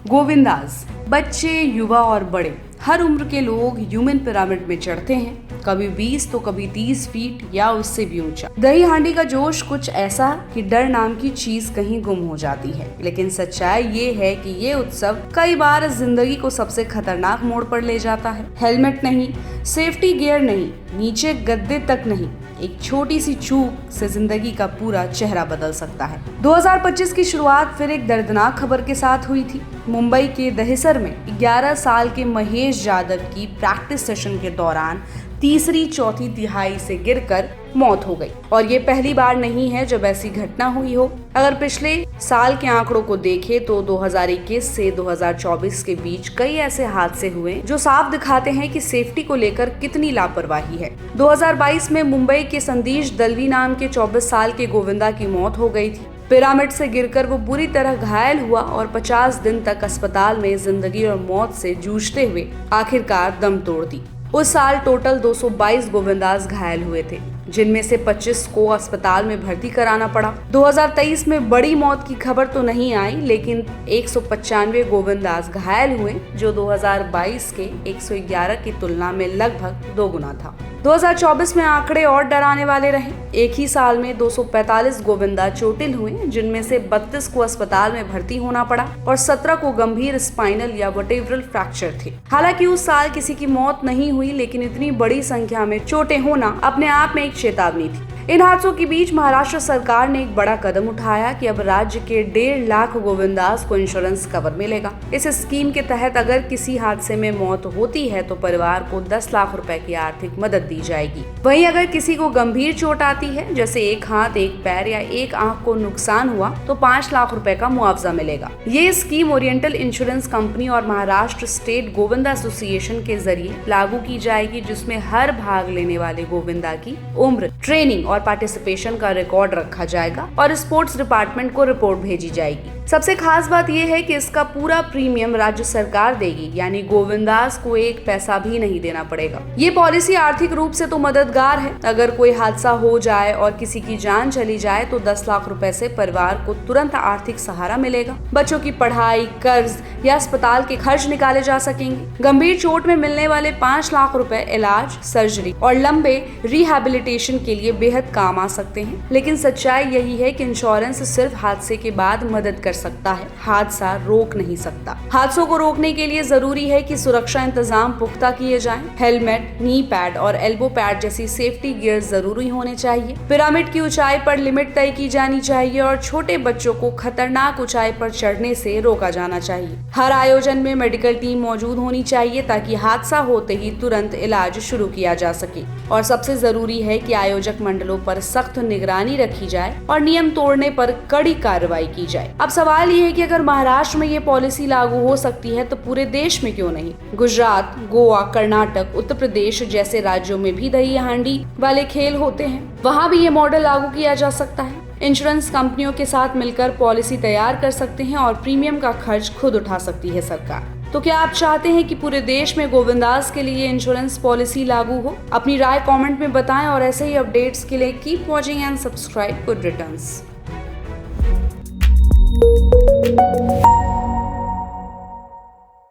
गोविंदास बच्चे, युवा और बड़े हर उम्र के लोग ह्यूमन पिरामिड में चढ़ते हैं, कभी 20 तो कभी 30 फीट या उससे भी ऊंचा। दही हांडी का जोश कुछ ऐसा कि डर नाम की चीज कहीं गुम हो जाती है। लेकिन सच्चाई ये है कि ये उत्सव कई बार जिंदगी को सबसे खतरनाक मोड़ पर ले जाता है। हेलमेट नहीं, सेफ्टी गियर नहीं, नीचे गद्दे तक नहीं, एक छोटी सी चूक से जिंदगी का पूरा चेहरा बदल सकता है। 2025 की शुरुआत फिर एक दर्दनाक खबर के साथ हुई थी। मुंबई के दहिसर में 11 साल के महेश यादव की प्रैक्टिस सेशन के दौरान तीसरी चौथी तिहाई से गिरकर मौत हो गई। और ये पहली बार नहीं है जब ऐसी घटना हुई हो। अगर पिछले साल के आंकड़ों को देखें तो 2021 से 2024 के बीच कई ऐसे हादसे हुए जो साफ दिखाते हैं कि सेफ्टी को लेकर कितनी लापरवाही है। 2022 में मुंबई के संदीश दलवी नाम के 24 साल के गोविंदा की मौत हो गई थी। पिरामिड से गिरकर वो बुरी तरह घायल हुआ और 50 दिन तक अस्पताल में जिंदगी और मौत से जूझते हुए आखिरकार दम तोड़ दी। उस साल टोटल 222 गोविंदास घायल हुए थे, जिनमें से 25 को अस्पताल में भर्ती कराना पड़ा। 2023 में बड़ी मौत की खबर तो नहीं आई, लेकिन 195 गोविंदास घायल हुए, जो 2022 के 111 की तुलना में लगभग दोगुना था। 2024 में आंकड़े और डराने वाले रहे। एक ही साल में 245 गोविंदा चोटिल हुए, जिनमें से 32 को अस्पताल में भर्ती होना पड़ा और 17 को गंभीर स्पाइनल या वर्टेब्रल फ्रैक्चर थे। हालांकि उस साल किसी की मौत नहीं हुई, लेकिन इतनी बड़ी संख्या में चोटें होना अपने आप में एक चेतावनी थी। इन हादसों के बीच महाराष्ट्र सरकार ने एक बड़ा कदम उठाया कि अब राज्य के 1.5 लाख गोविंदास को इंश्योरेंस कवर मिलेगा। इस स्कीम के तहत अगर किसी हादसे में मौत होती है तो परिवार को 10 लाख रुपए की आर्थिक मदद दी जाएगी। वहीं अगर किसी को गंभीर चोट आती है, जैसे एक हाथ, एक पैर या एक आंख को नुकसान हुआ, तो 5 लाख रुपए का मुआवजा मिलेगा। ये स्कीम ओरिएंटल इंश्योरेंस कंपनी और महाराष्ट्र स्टेट गोविंदा एसोसिएशन के जरिए लागू की जाएगी, जिसमें हर भाग लेने वाले गोविंदा की उम्र, ट्रेनिंग और पार्टिसिपेशन का रिकॉर्ड रखा जाएगा और स्पोर्ट्स डिपार्टमेंट को रिपोर्ट भेजी जाएगी। सबसे खास बात यह है कि इसका पूरा प्रीमियम राज्य सरकार देगी, यानी गोविंदास को एक पैसा भी नहीं देना पड़ेगा। ये पॉलिसी आर्थिक रूप से तो मददगार है। अगर कोई हादसा हो जाए और किसी की जान चली जाए तो 10 लाख रुपए से परिवार को तुरंत आर्थिक सहारा मिलेगा। बच्चों की पढ़ाई, कर्ज या अस्पताल के खर्च निकाले जा सकेंगे। गंभीर चोट में मिलने वाले 5 लाख रुपए इलाज, सर्जरी और लंबे रिहैबिलिटेशन के लिए बेहद काम आ सकते हैं। लेकिन सच्चाई यही है कि इंश्योरेंस सिर्फ हादसे के बाद मदद कर सकता है, हादसा रोक नहीं सकता। हादसों को रोकने के लिए जरूरी है कि सुरक्षा इंतजाम पुख्ता किए जाएं। हेलमेट, नी पैड और एल्बो पैड जैसी सेफ्टी गियर जरूरी होने चाहिए। पिरामिड की ऊंचाई पर लिमिट तय की जानी चाहिए और छोटे बच्चों को खतरनाक ऊंचाई पर चढ़ने से रोका जाना चाहिए। हर आयोजन में मेडिकल टीम मौजूद होनी चाहिए ताकि हादसा होते ही तुरंत इलाज शुरू किया जा सके। और सबसे जरूरी है कि आयोजक मंडलों पर सख्त निगरानी रखी जाए और नियम तोड़ने पर कड़ी कार्रवाई की जाए। अब सवाल ये है कि अगर महाराष्ट्र में ये पॉलिसी लागू हो सकती है तो पूरे देश में क्यों नहीं? गुजरात, गोवा, कर्नाटक, उत्तर प्रदेश जैसे राज्यों में भी दही हांडी वाले खेल होते हैं, वहाँ भी ये मॉडल लागू किया जा सकता है। इंश्योरेंस कंपनियों के साथ मिलकर पॉलिसी तैयार कर सकते हैं और प्रीमियम का खर्च खुद उठा सकती है सरकार। तो क्या आप चाहते हैं कि पूरे देश में गोविंदास के लिए इंश्योरेंस पॉलिसी लागू हो? अपनी राय कमेंट में बताएं और ऐसे ही अपडेट्स के लिए keep watching and subscribe good returns.